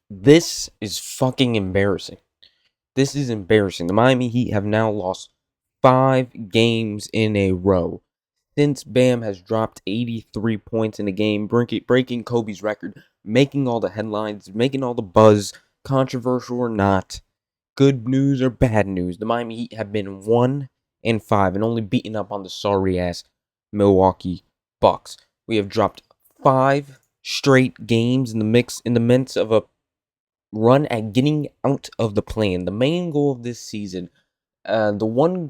This is fucking embarrassing. This is embarrassing. The Miami Heat have now lost 5 games in a row since Bam has dropped 83 points in a game, breaking Kobe's record, making all the headlines, making all the buzz, controversial or not, good news or bad news. The Miami Heat have been 1-5 and only beaten up on the sorry ass Milwaukee Bucks. We have dropped 5 straight games in the midst of a run at getting out of the play-in. The main goal of this season, the one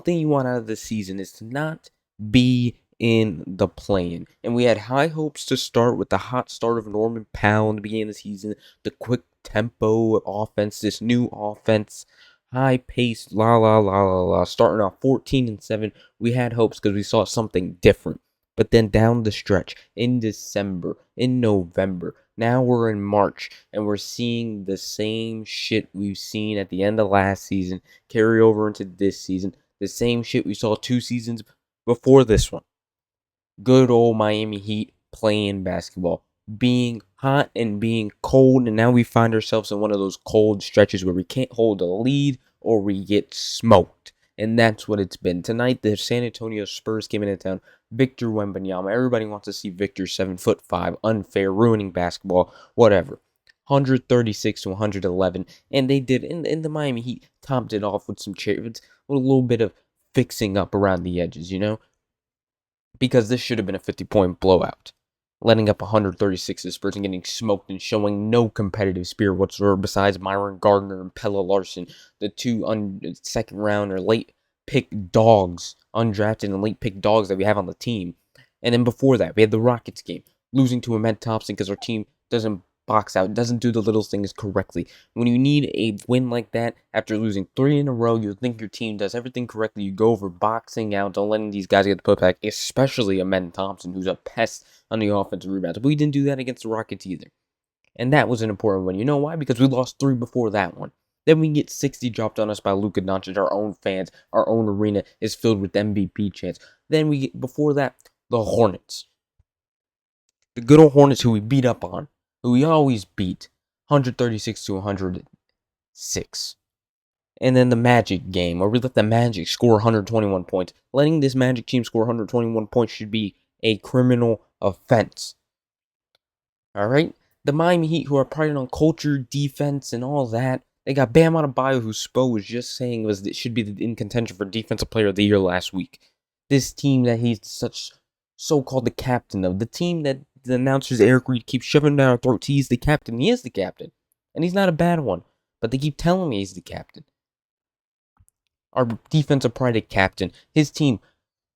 thing you want out of this season is to not be in the play-in. And we had high hopes to start with the hot start of Norman Powell in the beginning of the season, the quick tempo offense, this new offense, high pace, starting off 14-7. We had hopes because we saw something different. But then down the stretch, in December, in November, now we're in March, and we're seeing the same shit we've seen at the end of last season carry over into this season. The same shit we saw 2 seasons before this one. Good old Miami Heat playing basketball, being hot and being cold, and now we find ourselves in one of those cold stretches where we can't hold a lead or we get smoked. And that's what it's been. Tonight, the San Antonio Spurs came into town. Victor Wembanyama. Everybody wants to see Victor 7'5", unfair, ruining basketball, whatever. 136 to 111, and they did. In the Miami Heat topped it off with with a little bit of fixing up around the edges, because this should have been a 50-point blowout. Letting up 136 to the Spurs and getting smoked and showing no competitive spirit whatsoever besides Myron Gardner and Pella Larson, the two second round or late pick dogs, undrafted and late pick dogs that we have on the team. And then before that, we had the Rockets game, losing to Ahmed Thompson because our team doesn't box out, doesn't do the little things correctly. When you need a win like that after losing 3 in a row, you think your team does everything correctly. You go over boxing out, don't letting these guys get the putback, especially Ahmed Thompson, who's a pest on the offensive rebounds. But we didn't do that against the Rockets either. And that was an important one. You know why? Because we lost 3 before that one. Then we get 60 dropped on us by Luka Doncic. Our own fans, our own arena is filled with MVP chants. Then we get, before that, the Hornets. The good old Hornets who we beat up on, who we always beat, 136 to 106. And then the Magic game, where we let the Magic score 121 points. Letting this Magic team score 121 points should be a criminal offense. Alright? The Miami Heat, who are prided on culture, defense, and all that, they got Bam Adebayo, who Spo was just saying should be in contention for Defensive Player of the Year last week. This team that he's so-called the captain of, the team that the announcers Eric Reed keeps shoving down our throats. He's the captain. He is the captain. And he's not a bad one. But they keep telling me he's the captain. Our defensive prided captain. His team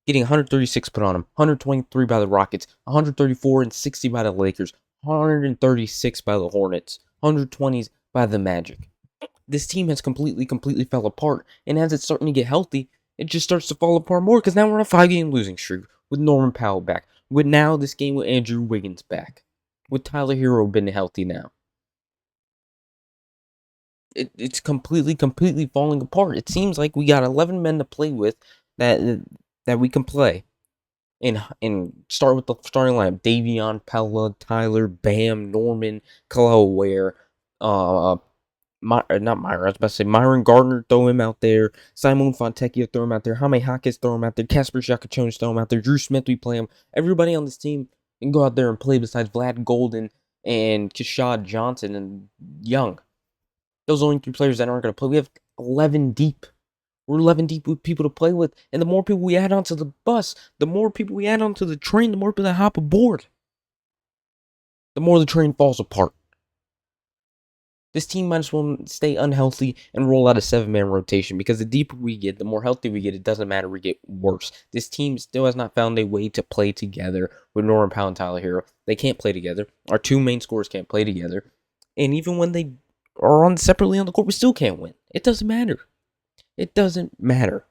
getting 136 put on him. 123 by the Rockets. 134 and 60 by the Lakers. 136 by the Hornets. 120s by the Magic. This team has completely fell apart. And as it's starting to get healthy, it just starts to fall apart more. Because now we're on a 5-game losing streak. With Norman Powell back. With now this game with Andrew Wiggins back. With Tyler Hero been healthy now. It's completely falling apart. It seems like we got 11 men to play with that we can play. And start with the starting lineup. Davion, Pella, Tyler, Bam, Norman, Khalil Ware, not Myron, I was about to say Myron Gardner, throw him out there. Simon Fontecchio, throw him out there. Jaime Jaquez, throw him out there. Casper Jakachonis, throw him out there. Drew Smith, we play him. Everybody on this team can go out there and play besides Vlad Golden and Keshad Johnson and Young. Those are only 3 players that aren't going to play. We have 11 deep. We're 11 deep with people to play with. And the more people we add onto the bus, the more people we add onto the train, the more people that hop aboard, the more the train falls apart. This team might as well stay unhealthy and roll out a 7-man rotation because the deeper we get, the more healthy we get. It doesn't matter. We get worse. This team still has not found a way to play together with Norman Powell and Tyler Hero. They can't play together. Our 2 main scorers can't play together. And even when they are separately on the court, we still can't win. It doesn't matter. It doesn't matter.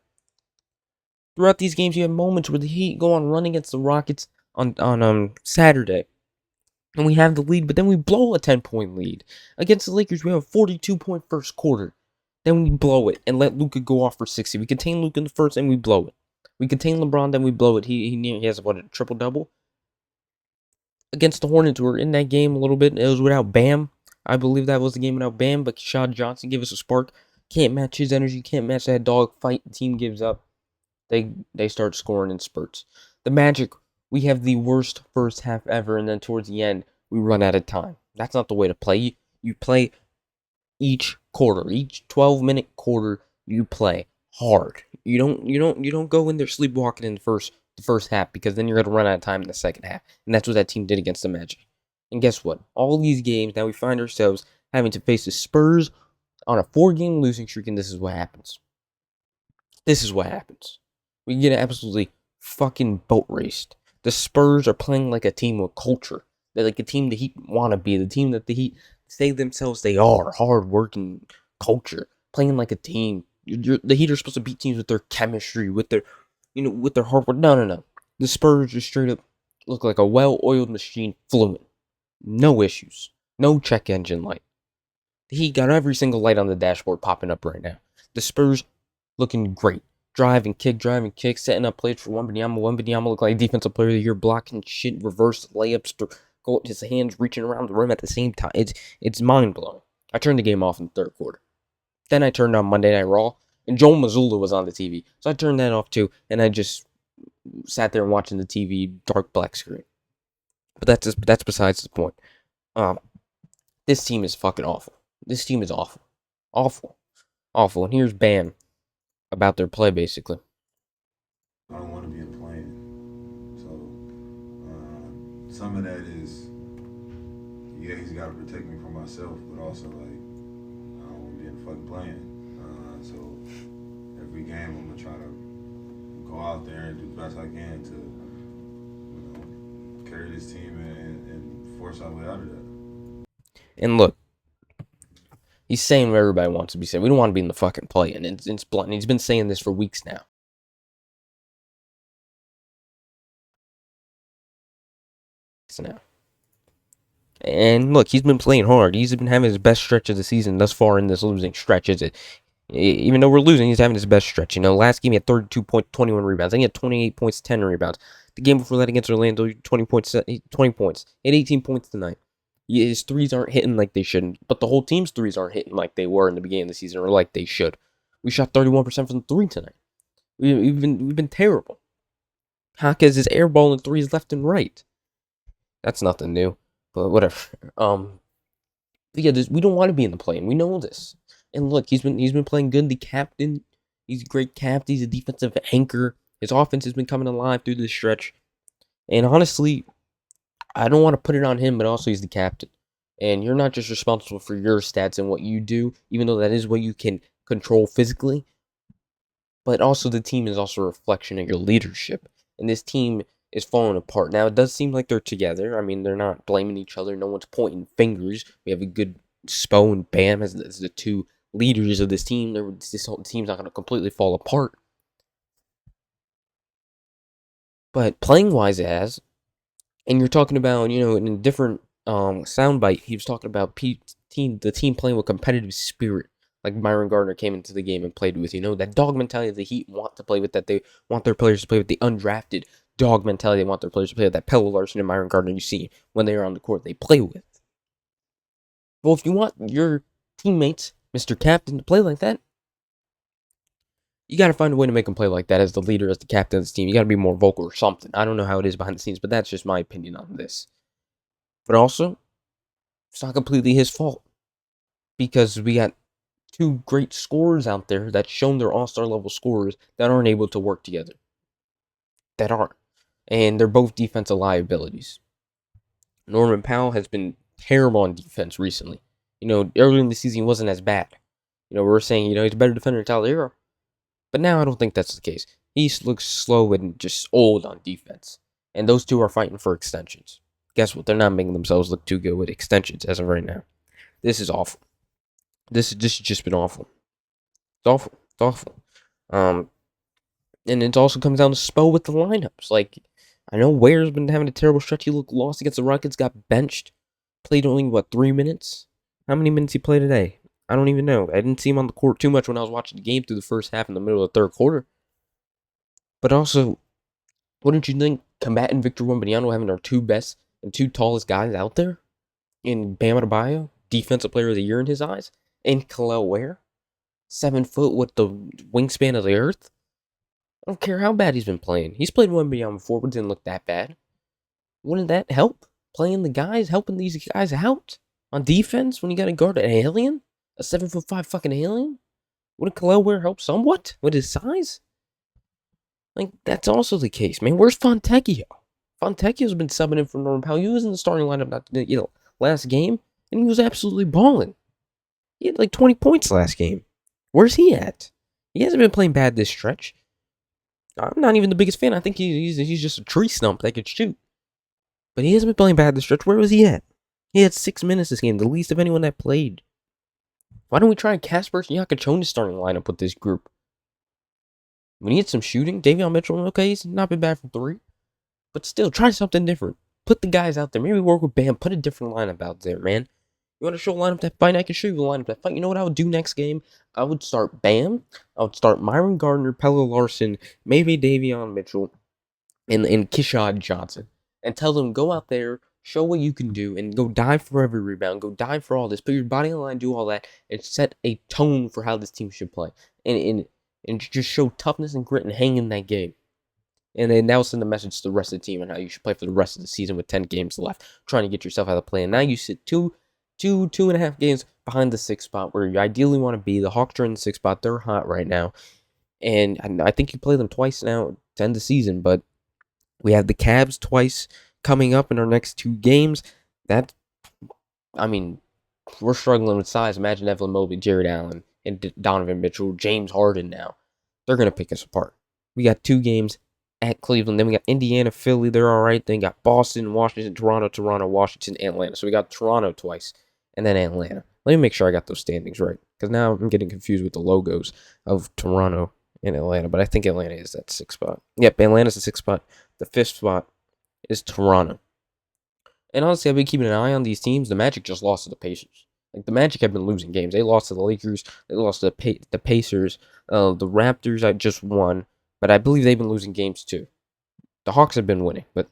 Throughout these games, you have moments where the Heat go on run against the Rockets on Saturday. And we have the lead, but then we blow a 10-point lead. Against the Lakers, we have a 42-point first quarter. Then we blow it and let Luka go off for 60. We contain Luka in the first, and we blow it. We contain LeBron, then we blow it. He has, a triple-double? against the Hornets. We were in that game a little bit. It was without Bam. I believe that was the game without Bam, but Keshad Johnson gave us a spark. Can't match his energy. Can't match that dog fight. The team gives up. They start scoring in spurts. The Magic, we have the worst first half ever, and then towards the end, we run out of time. That's not the way to play. You play each quarter, each 12-minute quarter, you play hard. You don't go in there sleepwalking in the first half, because then you're gonna run out of time in the second half. And that's what that team did against the Magic. And guess what? All these games, now we find ourselves having to face the Spurs on a 4-game losing streak, and this is what happens. This is what happens. We get absolutely fucking boat raced. The Spurs are playing like a team with culture. They're like a team the Heat want to be. The team that the Heat say themselves they are. Hard-working culture. Playing like a team. The Heat are supposed to beat teams with their chemistry, with their, with their hard work. No. The Spurs just straight up look like a well-oiled machine, fluent. No issues. No check engine light. The Heat got every single light on the dashboard popping up right now. The Spurs looking great. Drive and kick, setting up plays for Wembanyama. Wembanyama looked like defensive player of the year, blocking shit, reverse layups, go his hands reaching around the rim at the same time. It's mind-blowing. I turned the game off in the third quarter. Then I turned on Monday Night Raw, and Joel Mazzulla was on the TV. So I turned that off too, and I just sat there watching the TV, dark black screen. But that's besides the point. This team is fucking awful. This team is awful. Awful. And here's Bam about their play, basically. I don't want to be in playing. So, some of that is, yeah, he's got to protect me from myself, but also, like, I don't want to be in fucking playing. So, every game I'm going to try to go out there and do the best I can to, carry this team and force our way out of that. And look, he's saying what everybody wants to be saying. We don't want to be in the fucking play, and it's blunt. He's been saying this for weeks now. And look, he's been playing hard. He's been having his best stretch of the season thus far in this losing stretch. Is it? Even though we're losing, he's having his best stretch. Last game he had 32 points, 21 rebounds. Then he had 28 points, 10 rebounds. The game before that against Orlando, 20 points. He had 18 points tonight. His threes aren't hitting like they shouldn't, but the whole team's threes aren't hitting like they were in the beginning of the season, or like they should. We shot 31% from the three tonight. We've been terrible. Jaquez is airballing threes left and right. That's nothing new, but whatever. Yeah, we don't want to be in the play, and we know this. And look, he's been playing good. The captain, he's a great captain. He's a defensive anchor. His offense has been coming alive through this stretch. And honestly, I don't want to put it on him, but also he's the captain. And you're not just responsible for your stats and what you do, even though that is what you can control physically, but also the team is also a reflection of your leadership. And this team is falling apart. Now, it does seem like they're together. I mean, they're not blaming each other. No one's pointing fingers. We have a good SPO and Bam as the two leaders of this team. This whole team's not going to completely fall apart. But playing-wise, it has. And you're talking about, in a different soundbite, he was talking about the team playing with competitive spirit. Like Myron Gardner came into the game and played with, that dog mentality the Heat want to play with, that they want their players to play with, the undrafted dog mentality they want their players to play with, that Pelle Larsson and Myron Gardner you see when they are on the court, they play with. Well, if you want your teammates, Mr. Captain, to play like that, you got to find a way to make them play like that as the leader, as the captain of this team. You got to be more vocal or something. I don't know how it is behind the scenes, but that's just my opinion on this. But also, it's not completely his fault, because we got two great scorers out there that's shown they're all-star level scorers that aren't able to work together. That aren't. And they're both defensive liabilities. Norman Powell has been terrible on defense recently. Earlier in the season, he wasn't as bad. We were saying, he's a better defender than Tyler Hero. But now I don't think that's the case. He looks slow and just old on defense. And those two are fighting for extensions. Guess what? They're not making themselves look too good with extensions as of right now. This is awful. This has just been awful. It's awful. And it also comes down to SPO with the lineups. Like, I know Ware's been having a terrible stretch. He looked lost against the Rockets, got benched. Played only, 3 minutes? How many minutes he played today? I don't even know. I didn't see him on the court too much when I was watching the game through the first half and the middle of the third quarter. But also, wouldn't you think combatant Victor Wembanyama having our two best and two tallest guys out there in Bam Adebayo, defensive player of the year in his eyes, and Kel'el Ware, 7 foot with the wingspan of the earth. I don't care how bad he's been playing. He's played one beyond before, but didn't look that bad. Wouldn't that help? Playing the guys, helping these guys out on defense when you got to guard an alien, a 7'5" fucking alien. Wouldn't Kel'el Ware help somewhat with his size? Like, that's also the case, man. Where's Fontecchio? Fontecchio's been subbing in for Norman Powell. He was in the starting lineup, last game, and he was absolutely balling. He had like 20 points last game. Where's he at? He hasn't been playing bad this stretch. I'm not even the biggest fan. I think he's just a tree stump that could shoot. But he hasn't been playing bad this stretch. Where was he at? He had 6 minutes this game, the least of anyone that played. Why don't we try Kasper Siakam in the starting lineup with this group? We need some shooting. Davion Mitchell, okay, he's not been bad from 3. But still, try something different. Put the guys out there. Maybe work with Bam. Put a different lineup out there, man. You want to show a lineup that fight? I can show you a lineup that fight. You know what I would do next game? I would start Bam. I would start Myron Gardner, Pelle Larson, maybe Davion Mitchell, and Kishad Johnson. And tell them, go out there, show what you can do, and go dive for every rebound. Go dive for all this. Put your body on the line, do all that, and set a tone for how this team should play. And just show toughness and grit and hang in that game. And then that will send a message to the rest of the team on how you should play for the rest of the season with 10 games left, trying to get yourself out of play. And now you sit two and a half games behind the 6th spot where you ideally want to be. The Hawks are in the 6th spot. They're hot right now. And I think you play them twice now to end the season. But we have the Cavs twice coming up in our next 2 games. We're struggling with size. Imagine Evan Mobley, Jared Allen, and Donovan Mitchell, James Harden now. They're going to pick us apart. We got 2 games at Cleveland. Then we got Indiana, Philly. They're all right. Then got Boston, Washington, Toronto, Washington, Atlanta. So we got Toronto twice and then Atlanta. Let me make sure I got those standings right because now I'm getting confused with the logos of Toronto and Atlanta. But I think Atlanta is that 6th spot. Yep, Atlanta's the 6th spot. The 5th spot is Toronto. And honestly, I've been keeping an eye on these teams. The Magic just lost to the Pacers. Like, the Magic have been losing games. They lost to the Lakers. They lost to the Pacers. The Raptors, I just won. But I believe they've been losing games too. The Hawks have been winning. But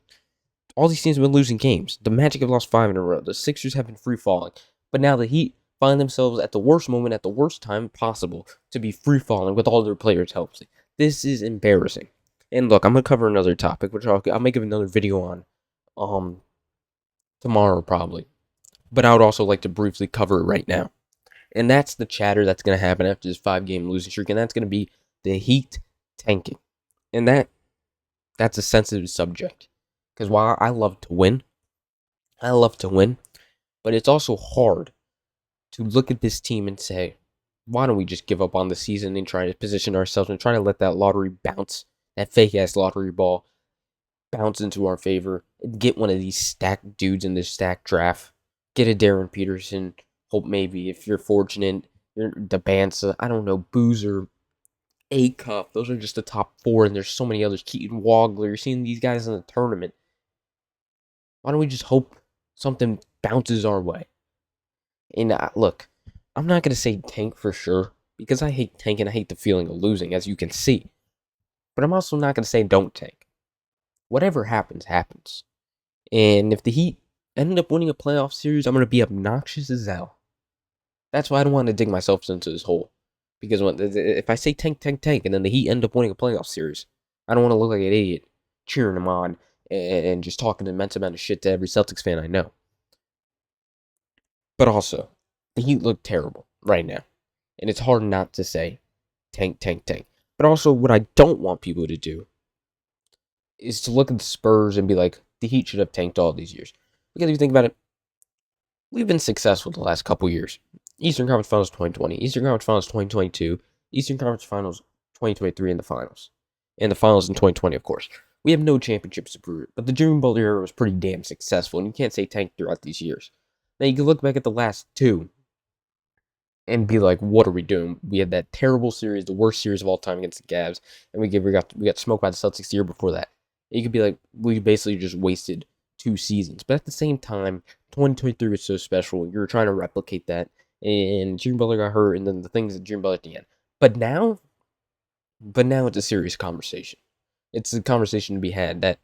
all these teams have been losing games. The Magic have lost 5 in a row. The Sixers have been free falling. But now the Heat find themselves at the worst moment, at the worst time possible, to be free falling with all their players healthy. This is embarrassing. And look, I'm going to cover another topic, which I'll make another video on tomorrow probably. But I would also like to briefly cover it right now. And that's the chatter that's going to happen after this 5-game losing streak. And that's going to be the Heat tanking. And that's a sensitive subject. Because while I love to win, but it's also hard to look at this team and say, why don't we just give up on the season and try to position ourselves and try to let that lottery bounce, that fake-ass lottery ball bounce into our favor and get one of these stacked dudes in this stacked draft. Get a Darren Peterson. Hope maybe if you're fortunate, you're Debansa, I don't know, Boozer, A-Cup. Those are just the top 4, and there's so many others. Keaton Wagler. You're seeing these guys in the tournament. Why don't we just hope something bounces our way? And look, I'm not going to say tank for sure, because I hate tanking. I hate the feeling of losing, as you can see. But I'm also not going to say don't tank. Whatever happens, happens. And if the Heat ended up winning a playoff series, I'm going to be obnoxious as hell. That's why I don't want to dig myself into this hole. Because if I say tank, and then the Heat end up winning a playoff series, I don't want to look like an idiot cheering them on and just talking an immense amount of shit to every Celtics fan I know. But also, the Heat look terrible right now. And it's hard not to say tank. But also, what I don't want people to do is to look at the Spurs and be like, the Heat should have tanked all these years. Because if you think about it, we've been successful the last couple years. Eastern Conference Finals 2020, Eastern Conference Finals 2022, Eastern Conference Finals 2023 in the finals. And the finals in 2020, of course. We have no championships to prove it, but the Jimmy Butler era was pretty damn successful, and you can't say tank throughout these years. Now, you can look back at the last 2 and be like, what are we doing? We had that terrible series, the worst series of all time against the Cavs, and we got smoked by the Celtics the year before that. You could be like, we basically just wasted 2 seasons. But at the same time, 2023 was so special. You were trying to replicate that, and Jimmy Butler got hurt, and then the things that Jimmy Butler at the end. But now it's a serious conversation. It's a conversation to be had that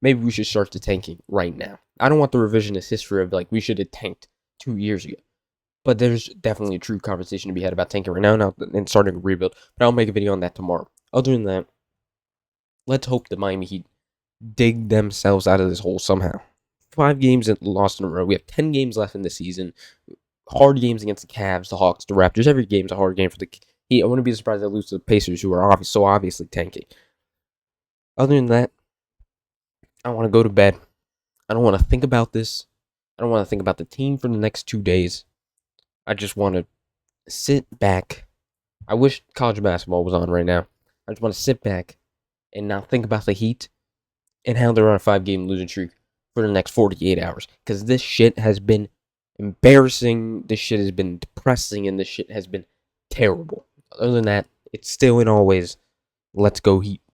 maybe we should start the tanking right now. I don't want the revisionist history of like we should have tanked 2 years ago. But there's definitely a true conversation to be had about tanking right now and starting a rebuild. But I'll make a video on that tomorrow. Other than that, let's hope the Miami Heat dig themselves out of this hole somehow. 5 games lost in a row. We have 10 games left in the season. Hard games against the Cavs, the Hawks, the Raptors. Every game's a hard game for the Heat. I wouldn't be surprised if they lose to the Pacers, who are so obviously tanking. Other than that, I want to go to bed. I don't want to think about this. I don't want to think about the team for the next 2 days. I just want to sit back. I wish college basketball was on right now. I just want to sit back and not think about the Heat and how they're on a 5-game losing streak for the next 48 hours. Because this shit has been embarrassing, this shit has been depressing, and this shit has been terrible. Other than that, it's still and always, let's go Heat.